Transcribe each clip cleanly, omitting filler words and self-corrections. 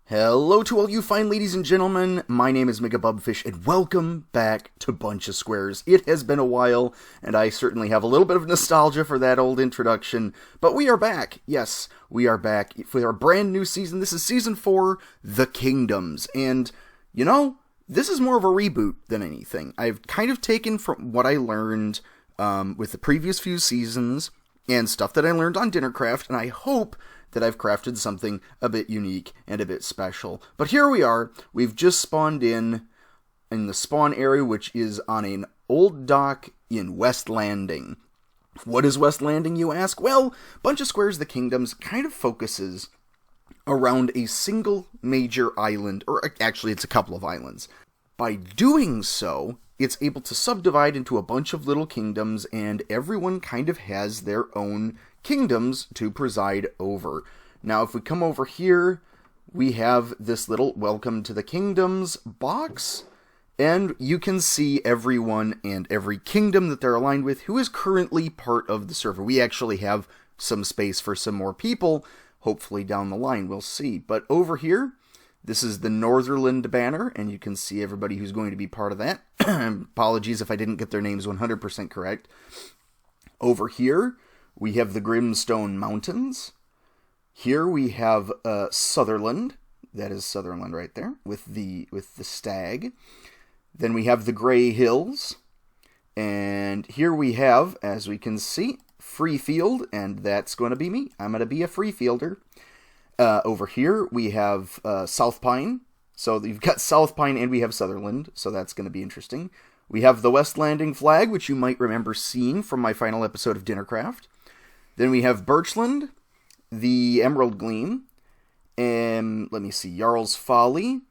Hello to all you fine ladies and gentlemen, my name is Megabubfish, and welcome back to BunchaSquares. It has been a while, and I certainly have a little bit of nostalgia for that old introduction, but we are back. Yes, we are back for our brand new season. This is Season 4, The Kingdoms, and, you know, this is more of a reboot than anything. I've kind of taken from what I learned with the previous few seasons, and stuff that I learned on Dinnercraft, and I hope that I've crafted something a bit unique and a bit special. But here we are. We've just spawned in the spawn area, which is on an old dock in West Landing. What is West Landing, you ask? Well, BunchaSquares The Kingdoms kind of focuses around a single major island, or actually it's a couple of islands. By doing so, it's able to subdivide into a bunch of little kingdoms, and everyone kind of has their own kingdoms to preside over. Now, if we come over here, we have this little Welcome to the Kingdoms box, and you can see everyone and every kingdom that they're aligned with who is currently part of the server. We actually have some space for some more people, hopefully down the line, we'll see. But over here, this is the Northerland Banner, and you can see everybody who's going to be part of that. Apologies if I didn't get their names 100% correct. Over here, we have the Grimstone Mountains. Here we have Sutherland. That is Sutherland right there, with the stag. Then we have the Grey Hills. And here we have, as we can see, Freefield, and that's going to be me. I'm going to be a Freefielder. Over here, we have South Pine. So you've got South Pine and we have Sutherland, so that's going to be interesting. We have the West Landing flag, which you might remember seeing from my final episode of Dinnercraft. Then we have Birchland, the Emerald Gleam, and let me see, Yarrow's Folly,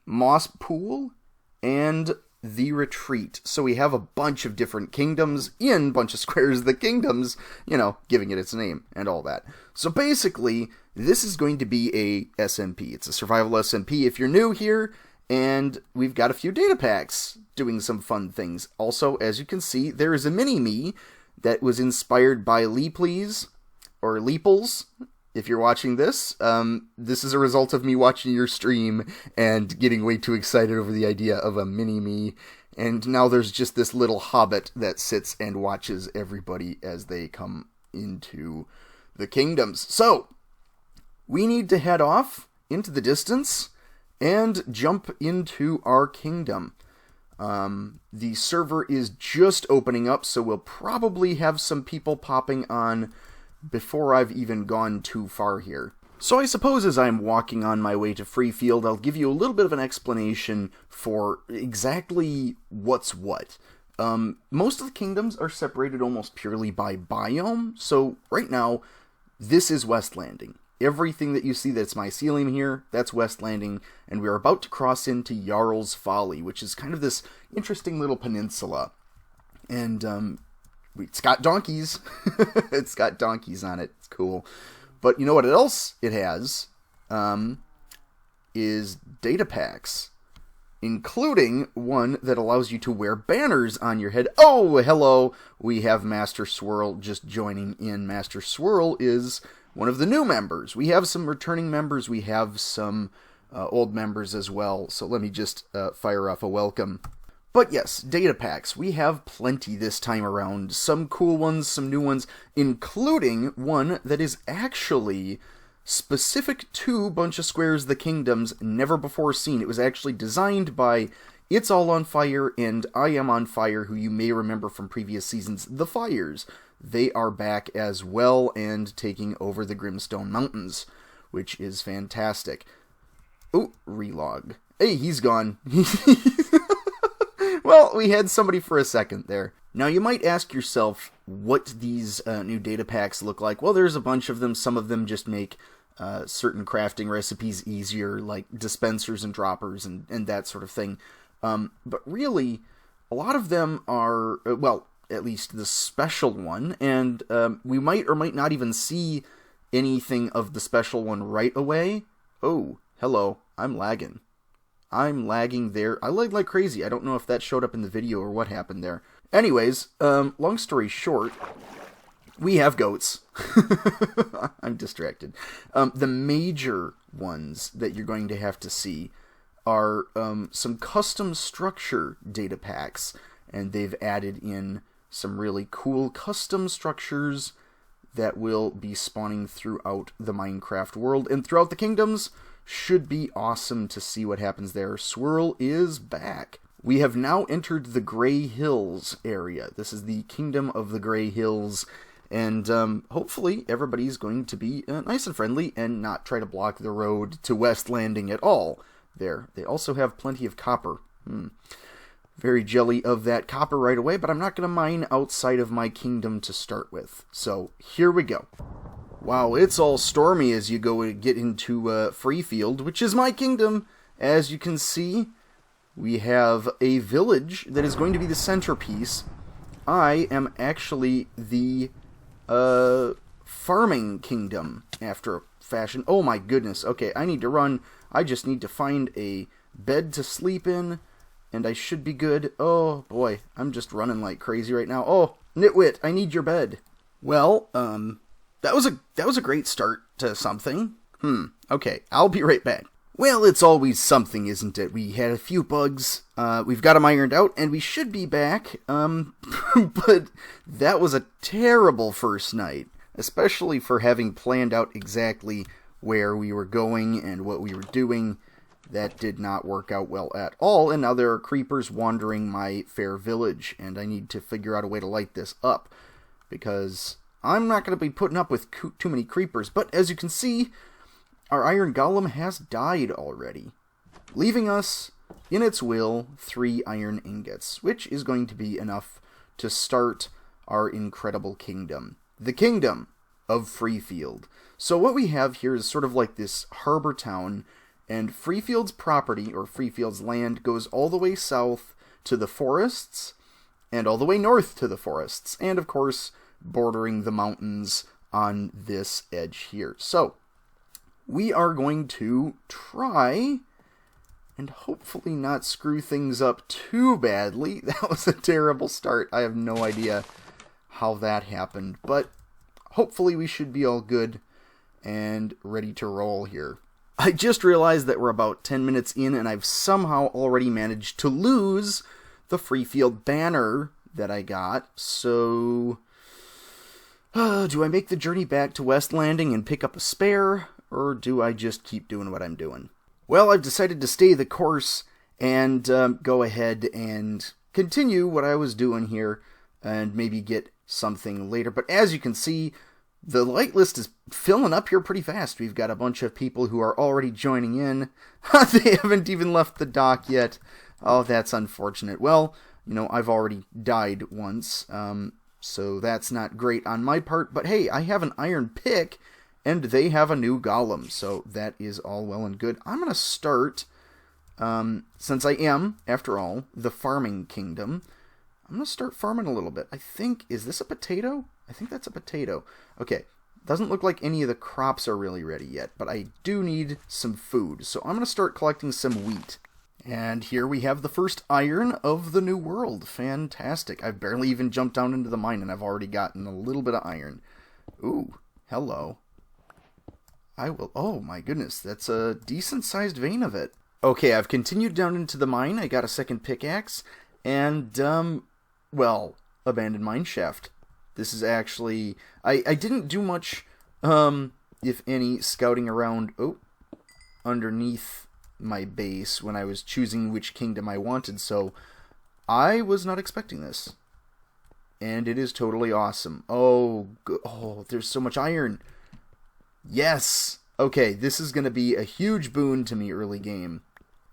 Moss Pool, and the Retreat. So we have a bunch of different kingdoms in BunchaSquares The Kingdoms, you know, giving it its name and all that. So basically, this is going to be a SMP. It's a survival SMP if you're new here, and we've got a few data packs doing some fun things. Also, as you can see, there is a mini-me that was inspired by Leaples, or Leaples, if you're watching this. This is a result of me watching your stream and getting way too excited over the idea of a mini-me, and now there's just this little hobbit that sits and watches everybody as they come into the kingdoms. So, we need to head off into the distance and jump into our kingdom. The server is just opening up, so we'll probably have some people popping on before I've even gone too far here. So I suppose as I'm walking on my way to Freefield, I'll give you a little bit of an explanation for exactly what's what. Most of the kingdoms are separated almost purely by biome, so right now, this is West Landing. Everything that you see that's mycelium here, that's West Landing, and we're about to cross into Yarrow's Folly, which is kind of this interesting little peninsula. And, it's got donkeys. It's got donkeys on it. It's cool. But you know what else it has? Is data packs, including one that allows you to wear banners on your head. Oh, hello! We have MasterSwirl just joining in. MasterSwirl is one of the new members. We have some returning members. We have some old members as well. So let me just fire off a welcome. But yes, data packs. We have plenty this time around. Some cool ones, some new ones, including one that is actually specific to BunchaSquares The Kingdoms, never before seen. It was actually designed by It's All on Fire and I Am on Fire, who you may remember from previous seasons, The Fires. They are back as well and taking over the Grimstone Mountains, which is fantastic. Oh, relog. Hey, he's gone. Well, we had somebody for a second there. Now, you might ask yourself what these new data packs look like. Well, there's a bunch of them. Some of them just make certain crafting recipes easier, like dispensers and droppers and that sort of thing. But really, a lot of them are, well, at least the special one, and we might or might not even see anything of the special one right away. Oh, hello, I'm lagging. I'm lagging there. I lag like crazy. I don't know if that showed up in the video or what happened there. Anyways, long story short, we have goats. I'm distracted. The major ones that you're going to have to see are some custom structure data packs, and they've added in some really cool custom structures that will be spawning throughout the Minecraft world and throughout the kingdoms. Should be awesome to see what happens there. Swirl is back. We have now entered the Grey Hills area. This is the Kingdom of the Grey Hills, and hopefully everybody's going to be nice and friendly and not try to block the road to West Landing at all. There. They also have plenty of copper. Very jelly of that copper right away, but I'm not going to mine outside of my kingdom to start with. So, here we go. Wow, it's all stormy as you go and get into Freefield, which is my kingdom. As you can see, we have a village that is going to be the centerpiece. I am actually the farming kingdom after a fashion. Oh my goodness. Okay, I need to run. I just need to find a bed to sleep in, and I should be good. Oh boy, I'm just running like crazy right now. Oh, Nitwit, I need your bed. Well, that was a great start to something. Okay, I'll be right back. Well, it's always something, isn't it? We had a few bugs, we've got them ironed out, and we should be back, but that was a terrible first night, especially for having planned out exactly where we were going and what we were doing. That did not work out well at all, and now there are creepers wandering my fair village, and I need to figure out a way to light this up, because I'm not going to be putting up with too many creepers. But as you can see, our iron golem has died already, leaving us, in its will, 3 iron ingots, which is going to be enough to start our incredible kingdom. The Kingdom of Freefield. So what we have here is sort of like this harbor town, and Freefield's property, or Freefield's land, goes all the way south to the forests, and all the way north to the forests, and of course, bordering the mountains on this edge here. So, we are going to try and hopefully not screw things up too badly. That was a terrible start. I have no idea how that happened, but hopefully we should be all good and ready to roll here. I just realized that we're about 10 minutes in, and I've somehow already managed to lose the Freefield banner that I got. So, do I make the journey back to West Landing and pick up a spare, or do I just keep doing what I'm doing? Well, I've decided to stay the course and go ahead and continue what I was doing here and maybe get something later. But as you can see, the light list is filling up here pretty fast. We've got a bunch of people who are already joining in. They haven't even left the dock yet. Oh, that's unfortunate. Well, you know, I've already died once, so that's not great on my part. But hey, I have an iron pick, and they have a new golem, so that is all well and good. I'm going to start, since I am, after all, the farming kingdom, I'm going to start farming a little bit. I think, is this a potato? I think that's a potato. Okay, doesn't look like any of the crops are really ready yet, but I do need some food, so I'm going to start collecting some wheat. And here we have the first iron of the new world. Fantastic. I've barely even jumped down into the mine, and I've already gotten a little bit of iron. Ooh, hello. I will... Oh, my goodness. That's a decent-sized vein of it. Okay, I've continued down into the mine. I got a second pickaxe. And, well, abandoned mine shaft. This is actually... I didn't do much, if any, scouting around... Oh, underneath my base when I was choosing which kingdom I wanted, so I was not expecting this. And it is totally awesome. Oh, there's so much iron. Yes! Okay, this is going to be a huge boon to me early game.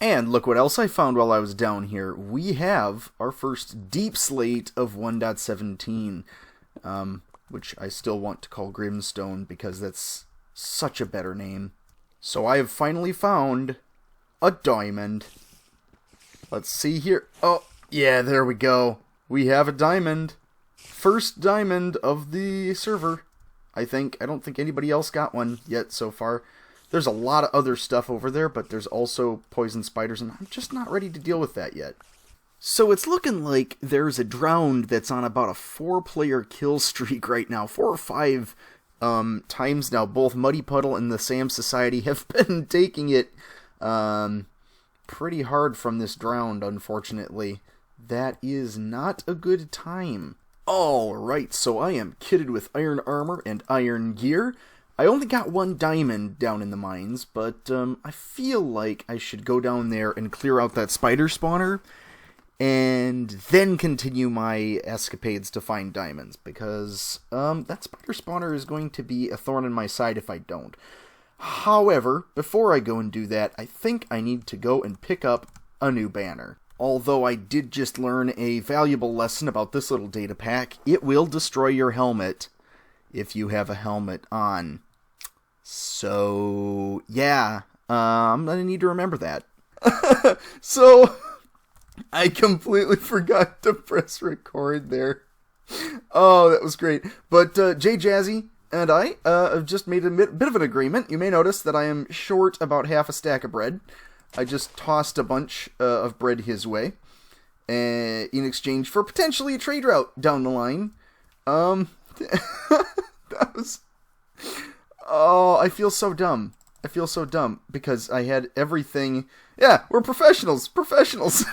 And look what else I found while I was down here. We have our first deep slate of 1.17, which I still want to call Grimstone because that's such a better name. So I have finally found a diamond. Let's see here. Oh, yeah, there we go. We have a diamond. First diamond of the server, I think. I don't think anybody else got one yet so far. There's a lot of other stuff over there, but there's also poison spiders, and I'm just not ready to deal with that yet. So it's looking like there's a drowned that's on about a 4-player kill streak right now. 4 or 5 times now. Both Muddy Puddle and the Sam Society have been taking it pretty hard from this drowned, unfortunately. That is not a good time. Alright, so I am kitted with iron armor and iron gear. I only got 1 diamond down in the mines, but I feel like I should go down there and clear out that spider spawner, and then continue my escapades to find diamonds, because that spider spawner is going to be a thorn in my side if I don't. However, before I go and do that, I think I need to go and pick up a new banner. Although I did just learn a valuable lesson about this little data pack, it will destroy your helmet if you have a helmet on. So, yeah, I'm going to need to remember that. So, I completely forgot to press record there. Oh, that was great. But Jay Jazzy and I have just made a bit of an agreement. You may notice that I am short about half a stack of bread. I just tossed a bunch of bread his way in exchange for potentially a trade route down the line. That was... Oh, I feel so dumb. I feel so dumb because I had everything... Yeah, we're professionals. Professionals.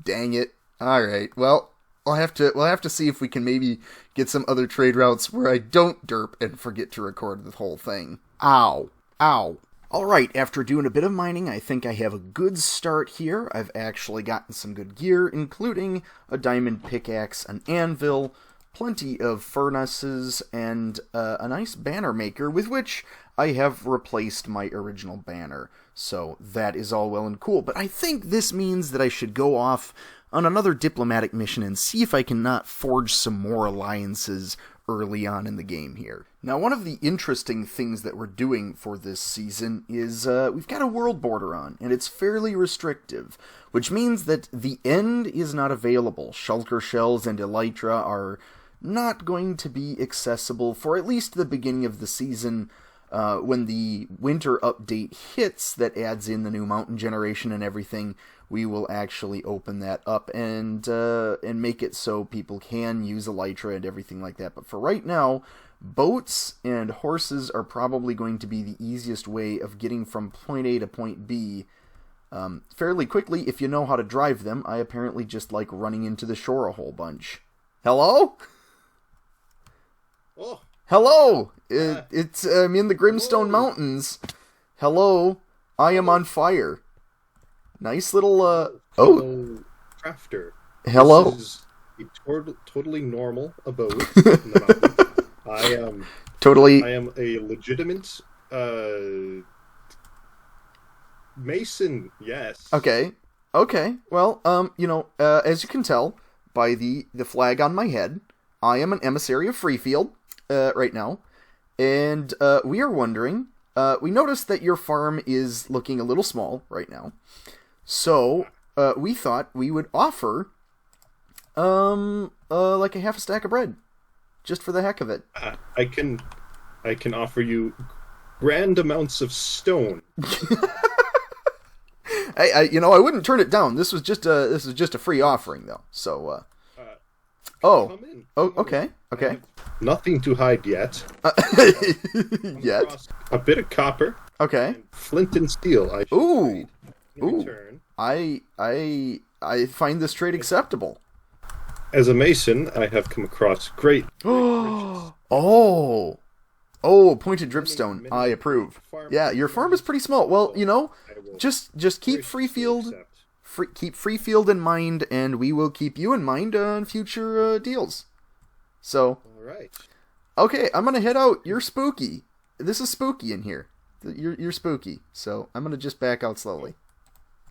Dang it. Alright, well, we'll have to see if we can maybe get some other trade routes where I don't derp and forget to record the whole thing. Ow. Ow. Alright, after doing a bit of mining, I think I have a good start here. I've actually gotten some good gear, including a diamond pickaxe, an anvil, plenty of furnaces, and a nice banner maker with which I have replaced my original banner. So that is all well and cool, but I think this means that I should go off on another diplomatic mission and see if I can not forge some more alliances early on in the game here. Now, one of the interesting things that we're doing for this season is we've got a world border on, and it's fairly restrictive, which means that the end is not available. Shulker Shells and Elytra are not going to be accessible for at least the beginning of the season. When the winter update hits that adds in the new mountain generation and everything, we will actually open that up and make it so people can use Elytra and everything like that. But for right now, boats and horses are probably going to be the easiest way of getting from point A to point B fairly quickly if you know how to drive them. I apparently just like running into the shore a whole bunch. Hello? Oh. Hello! It's I'm in the Grimstone Mountains. Hello, I am on fire. Nice little, Oh, crafter. Hello. This is a totally normal abode in the mountain. I am a legitimate, mason, yes. Okay. Well, as you can tell by the flag on my head, I am an emissary of Freefield, right now. And we are wondering, we noticed that your farm is looking a little small right now. So, we thought we would offer, like a half a stack of bread. Just for the heck of it. I can offer you grand amounts of stone. I wouldn't turn it down. This was just a free offering, though. So, Come in. Okay. Nothing to hide yet. Yet? A bit of copper. Okay. And flint and steel. In return. I find this trade acceptable. As a mason, I have come across great riches. Oh, pointed dripstone. I approve. Yeah, your farm is pretty small. Well, just keep Freefield. Keep Freefield in mind, and we will keep you in mind on future deals. So, alright. Okay, I'm gonna head out. You're spooky. This is spooky in here. You're spooky. So I'm gonna just back out slowly.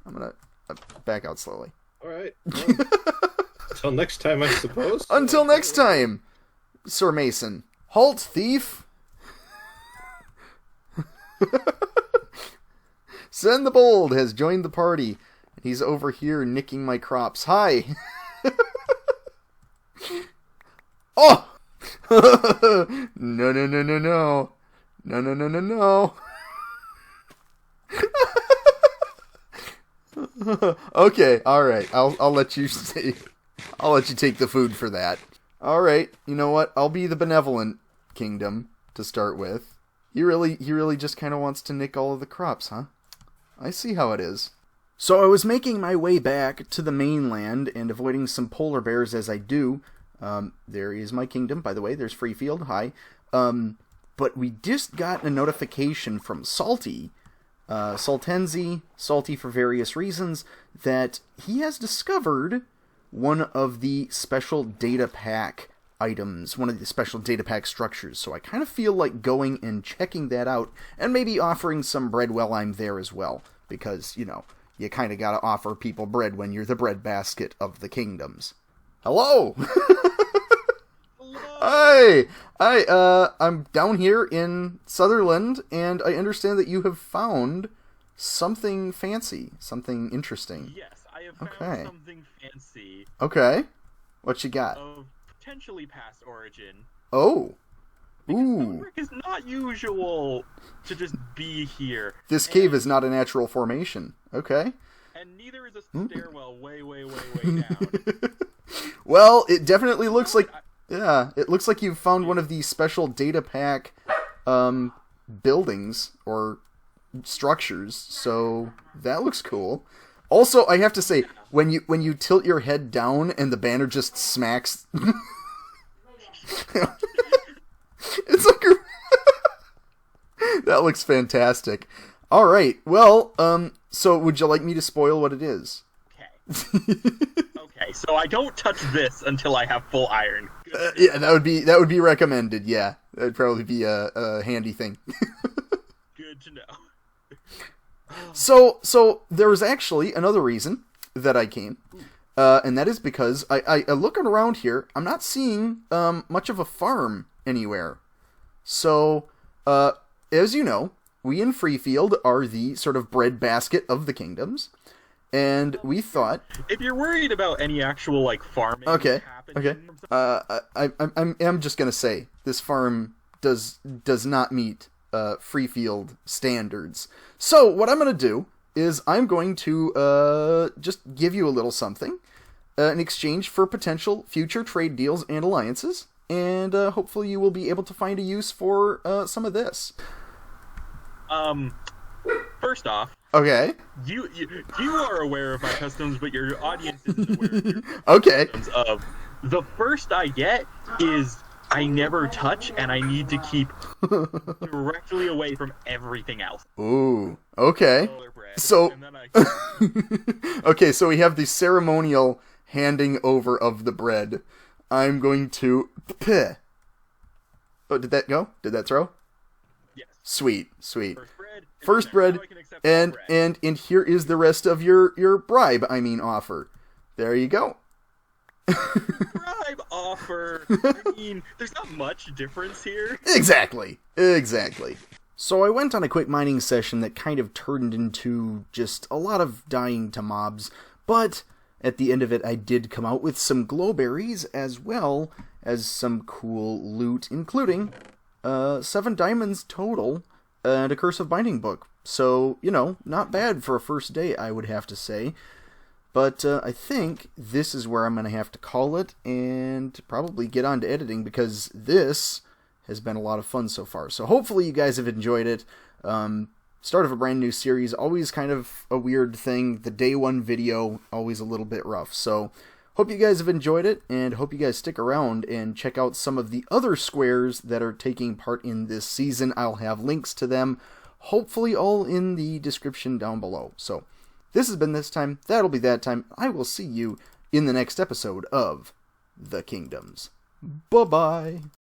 Alright. Well, until next time, I suppose. Until next time, Sir Mason. Halt, thief! Send the Bold has joined the party. He's over here nicking my crops. Hi! Oh! No. Okay, alright. I'll let you say... I'll let you take the food for that. Alright, you know what? I'll be the benevolent kingdom to start with. He really just kind of wants to nick all of the crops, huh? I see how it is. So I was making my way back to the mainland and avoiding some polar bears as I do. There is my kingdom, by the way. There's Freefield. Hi. But we just got a notification from Salty, Saltenzi, Salty for various reasons, that he has discovered one of the special data pack items, one of the special data pack structures. So I kind of feel like going and checking that out, and maybe offering some bread while I'm there as well. Because, you know, you kind of gotta offer people bread when you're the breadbasket of the kingdoms. Hello! Hi! I'm down here in Sutherland, and I understand that you have found something fancy, something interesting. Yes, I have found something fancy. Okay. What you got? Of potentially past origin. Oh. Because Ooh. Stone is not usual to just be here. This cave is not a natural formation. Okay. And neither is a stairwell way down. Well, it definitely looks like... Yeah, it looks like you've found one of these special data pack buildings or structures, so that looks cool. Also, I have to say, when you tilt your head down and the banner just smacks... It's like... That looks fantastic. Alright, well, so would you like me to spoil what it is? Okay, so I don't touch this until I have full iron. Yeah, that would be recommended. Yeah, that'd probably be a handy thing. Good to know. So there was actually another reason that I came, and that is because I looking around here, I'm not seeing much of a farm anywhere. So as you know, we in Freefield are the sort of breadbasket of the kingdoms. And we thought, if you're worried about any actual like farming, okay, happening, I'm just gonna say this farm does not meet Freefield standards. So what I'm gonna do is I'm going to just give you a little something in exchange for potential future trade deals and alliances, and hopefully you will be able to find a use for some of this. First off. Okay. You are aware of my customs, but your audience isn't aware of your okay. customs. The first I get is I never touch, and I need to keep directly away from everything else. Ooh. Okay. So. Okay, so we have the ceremonial handing over of the bread. I'm going to. Oh, did that go? Did that throw? Yes. Sweet. First bread, and here is the rest of your bribe, offer. There you go. Bribe offer. I mean, there's not much difference here. Exactly. So I went on a quick mining session that kind of turned into just a lot of dying to mobs, but at the end of it I did come out with some glowberries as well as some cool loot, including 7 diamonds total, and a Curse of Binding book. So, you know, not bad for a first day, I would have to say. But I think this is where I'm going to have to call it and probably get on to editing, because this has been a lot of fun so far. So hopefully you guys have enjoyed it. Start of a brand new series, always kind of a weird thing. The day one video, always a little bit rough. So hope you guys have enjoyed it, and hope you guys stick around and check out some of the other squares that are taking part in this season. I'll have links to them, hopefully all in the description down below. So, this has been this time, that'll be that time. I will see you in the next episode of The Kingdoms. Bye-bye.